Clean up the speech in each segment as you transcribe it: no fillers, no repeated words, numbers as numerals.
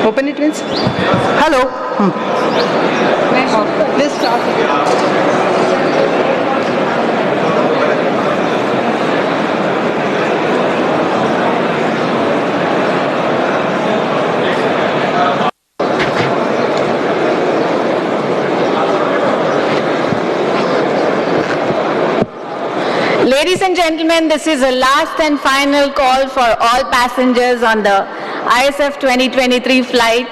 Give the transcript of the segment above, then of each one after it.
Open it, Vince. Hello. Let's start. Ladies and gentlemen, this is a last and final call for all passengers on the ISF 2023 flight,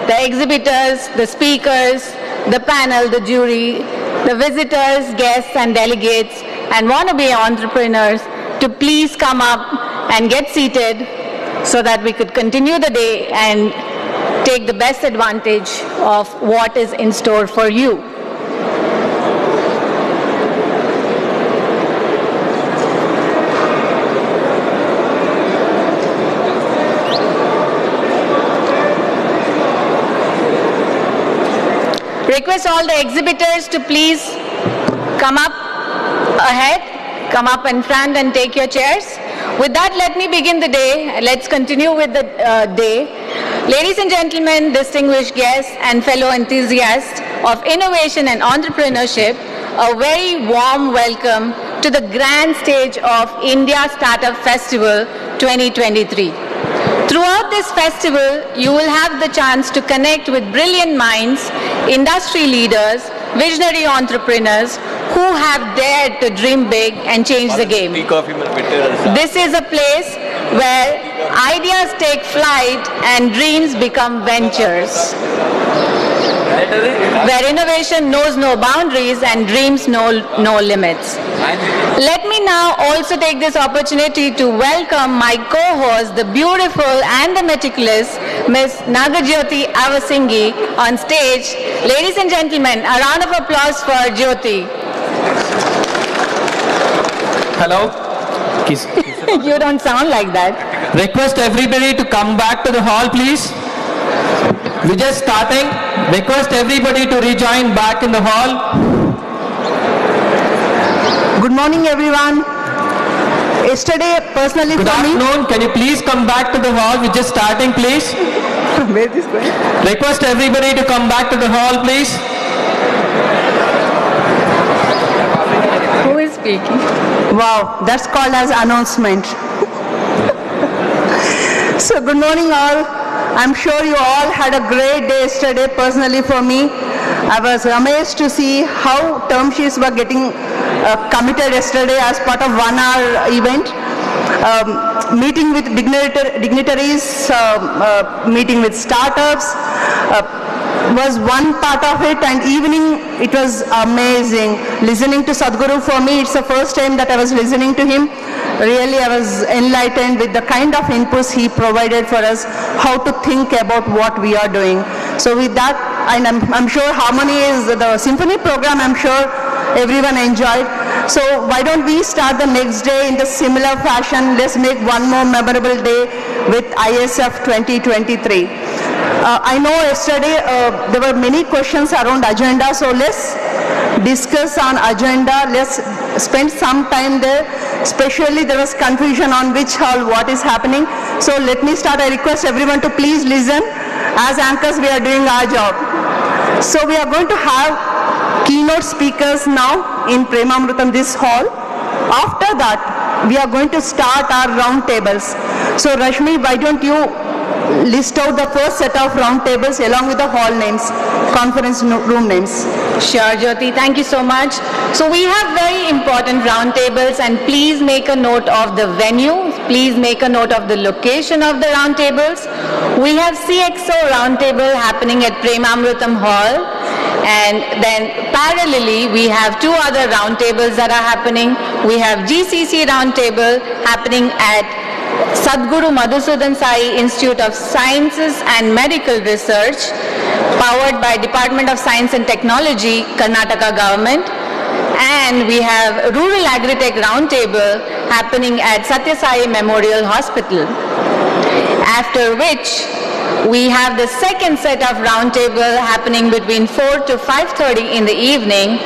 the exhibitors, the speakers, the panel, the jury, the visitors, guests and delegates, and wannabe entrepreneurs to please come up and get seated so that we could continue the day and take the best advantage of what is in store for you. Request all the exhibitors to please come up ahead, come up in front and take your chairs. With that, let me begin the day. Let's continue with the day. Ladies and gentlemen, distinguished guests and fellow enthusiasts of innovation and entrepreneurship, a very warm welcome to the grand stage of India Startup Festival 2023. Throughout this festival, you will have the chance to connect with brilliant minds, industry leaders, visionary entrepreneurs who have dared to dream big and change the game. This is a place where ideas take flight and dreams become ventures, where innovation knows no boundaries and dreams know no limits. Let me now also take this opportunity to welcome my co-host, the beautiful and the meticulous Ms. Nagajyoti Avasinghi on stage. Ladies and gentlemen, a round of applause for Jyoti. Hello. You don't sound like that. Request everybody to come back to the hall, please. We're just starting. Request everybody to rejoin back in the hall. Good morning, everyone. Yesterday, personally Good for me... Good afternoon. Can you please come back to the hall? We're just starting, please. Where is this going? Request everybody to come back to the hall, please. Who is speaking? Wow, that's called as announcement. So, good morning all. I'm sure you all had a great day yesterday. Personally for me, I was amazed to see how term sheets were getting committed yesterday as part of 1 hour event. Meeting with dignitaries, meeting with startups was one part of it, and evening it was amazing. Listening to Sadhguru, for me it's the first time that I was listening to him. Really I was enlightened with the kind of inputs he provided for us, how to think about what we are doing. So with that, and I'm sure Harmony is the symphony program, I'm sure everyone enjoyed. So why don't we start the next day in the similar fashion? Let's make one more memorable day with ISF 2023. I know yesterday there were many questions around agenda, so let's discuss on agenda. Let's spend some time there. Especially there was confusion on which hall, what is happening. So let me start. I request everyone to please listen. As anchors, we are doing our job. So we are going to have keynote speakers now in Premamrutam, this hall. After that, we are going to start our roundtables. So Rashmi, why don't you list out the first set of roundtables along with the hall names, conference room names. Sure, Jyoti. Thank you so much. So we have very important roundtables, and please make a note of the venue. Please make a note of the location of the roundtables. We have CXO roundtable happening at Premamrutam Hall, and then parallelly we have two other roundtables that are happening. We have GCC roundtable happening at Sadhguru Madhusudan Sai Institute of Sciences and Medical Research, powered by Department of Science and Technology, Karnataka government. And we have Rural Agritech Roundtable happening at Satya Sai Memorial Hospital. After which, we have the second set of roundtable happening between 4 to 5:30 in the evening,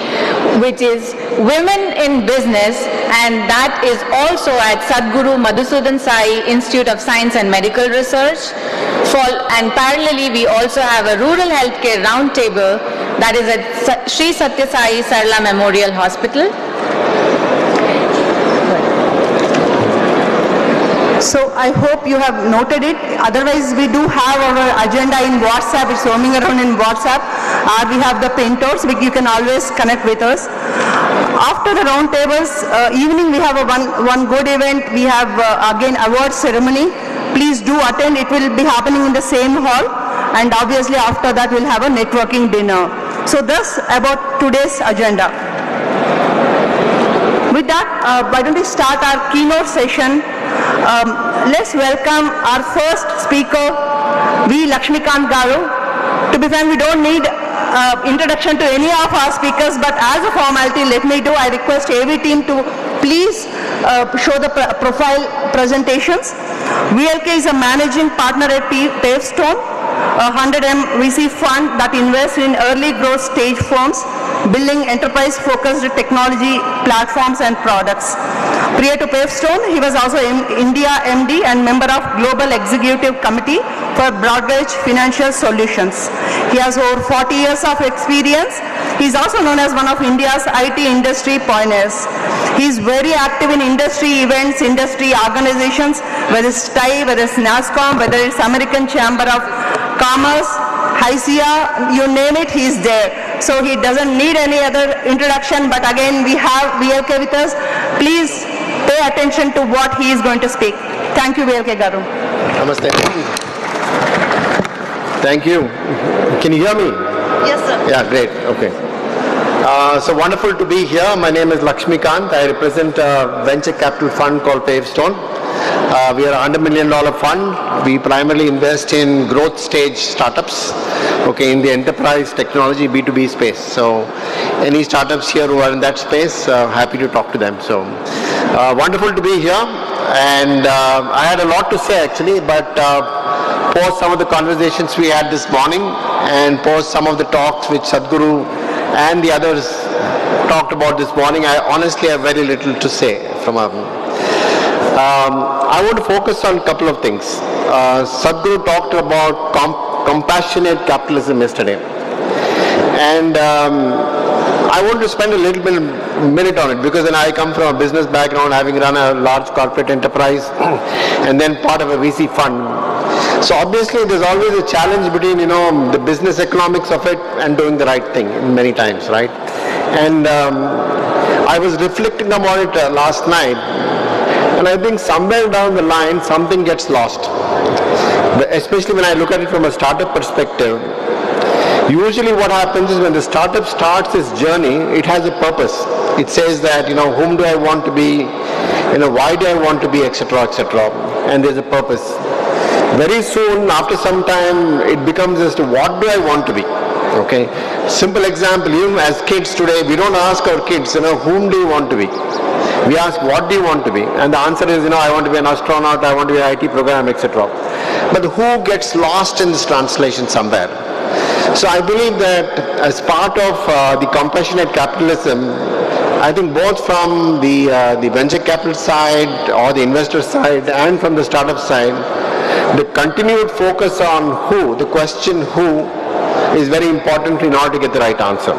which is Women in Business, and that is also at Sadhguru Madhusudan Sai Institute of Science and Medical Research. And parallelly, we also have a rural healthcare roundtable that is at Sri Satya Sai Sarla Memorial Hospital. So I hope you have noted it. Otherwise, we do have our agenda in WhatsApp. It's roaming around in WhatsApp. We have the printouts. You can always connect with us. After the roundtables, evening we have one good event. We have again award ceremony. Please do attend. It will be happening in the same hall. And obviously after that we'll have a networking dinner. So thus about today's agenda. With that, why don't we start our keynote session. Let's welcome our first speaker, V. Lakshmi Khan Garu. To be frank, we don't need introduction to any of our speakers, but as a formality, let me do. I request AV team to please show the profile presentations. VLK is a managing partner at Pavestone, a 100M VC fund that invests in early growth stage firms, building enterprise-focused technology platforms and products. Prior to Pavestone, he was also India MD and member of Global Executive Committee for Broadridge Financial Solutions. He has over 40 years of experience. He is also known as one of India's IT industry pioneers. He is very active in industry events, industry organizations, whether it's TIE, whether it's NASCOM, whether it's American Chamber of Commerce, HICIA, you name it, he is there. So he doesn't need any other introduction, but again, we have VLK with us. Please pay attention to what he is going to speak. Thank you, VLK Garu. Namaste. Thank you. Can you hear me? Yes, sir. Yeah, great. Okay. So wonderful to be here. My name is Lakshmi Khan. I represent a venture capital fund called Pavestone. We are a $100 million fund. We primarily invest in growth stage startups, okay, in the enterprise technology B2B space. So any startups here who are in that space, happy to talk to them. So wonderful to be here. And I had a lot to say actually, but post some of the conversations we had this morning and post some of the talks which Sadhguru and the others talked about this morning, I honestly have very little to say from I want to focus on a couple of things. Sadhguru talked about compassionate capitalism yesterday. And I want to spend a little minute on it because then I come from a business background, having run a large corporate enterprise and then part of a VC fund. So obviously there's always a challenge between, the business economics of it and doing the right thing many times, right? And I was reflecting about it last night, and I think somewhere down the line something gets lost. Especially when I look at it from a startup perspective. Usually what happens is when the startup starts its journey, it has a purpose. It says that, whom do I want to be, why do I want to be, etc., etc. And there's a purpose. Very soon, after some time, it becomes as to what do I want to be. Okay. Simple example, even as kids today, we don't ask our kids, whom do you want to be? We ask, what do you want to be? And the answer is, I want to be an astronaut, I want to be an IT program, etc. But who gets lost in this translation somewhere? So I believe that as part of the compassionate capitalism, I think both from the venture capital side or the investor side and from the startup side, the continued focus on who, the question who, is very important in order to get the right answer.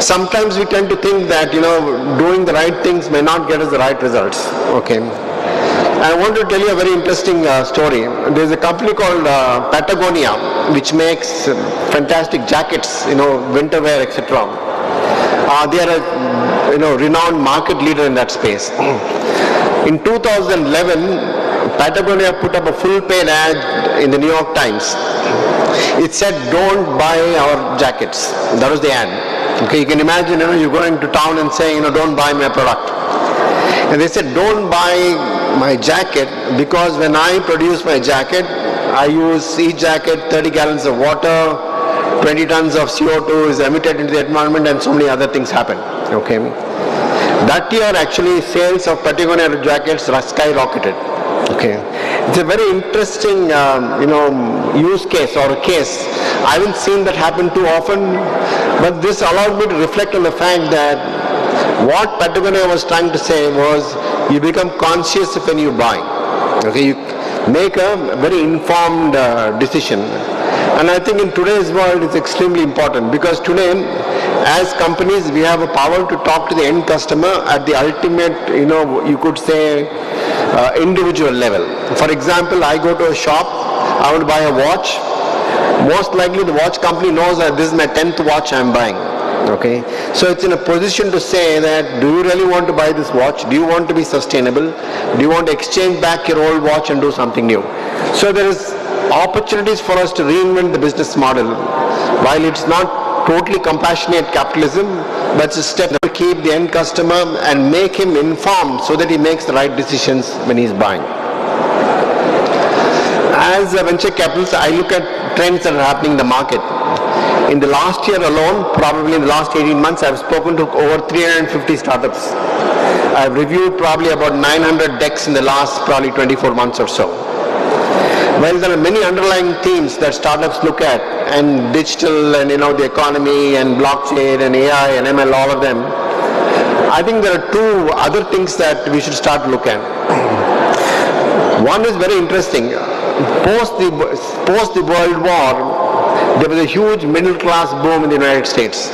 Sometimes we tend to think that, doing the right things may not get us the right results. Okay. I want to tell you a very interesting story. There's a company called Patagonia, which makes fantastic jackets, winter wear, etc. They are a renowned market leader in that space. In 2011, Patagonia put up a full-page ad in the New York Times. It said, "Don't buy our jackets." That was the ad. Okay, you can imagine, you're going to town and saying, don't buy my product. And they said, don't buy my jacket because when I produce my jacket, I use each jacket 30 gallons of water, 20 tons of CO2 is emitted into the environment, and so many other things happen. Okay. That year, actually, sales of Patagonia jackets skyrocketed. Okay. It's a very interesting, use case or a case. I haven't seen that happen too often, but this allowed me to reflect on the fact that what Patagonia was trying to say was, you become conscious when you buy. Okay. make a very informed decision. And I think in today's world it's extremely important, because today as companies we have a power to talk to the end customer at the ultimate, you could say individual level. For example, I go to a shop, I want to buy a watch. Most likely the watch company knows that this is my 10th watch I'm buying. Okay, so it's in a position to say that, do you really want to buy this watch? Do you want to be sustainable? Do you want to exchange back your old watch and do something new? So there is opportunities for us to reinvent the business model. While it's not totally compassionate capitalism, but it's a step to keep the end customer and make him informed so that he makes the right decisions when he's buying. As a venture capitalist, I look at trends that are happening in the market. In the last year alone, probably in the last 18 months, I've spoken to over 350 startups. I've reviewed probably about 900 decks in the last probably 24 months or so. Well, there are many underlying themes that startups look at, and digital and the economy and blockchain and AI and ML, all of them. I think there are two other things that we should start to look at. One is very interesting. Post the World War, there was a huge middle class boom in the United States.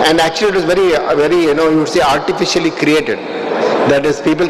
And actually it was very, you would say artificially created. That is, people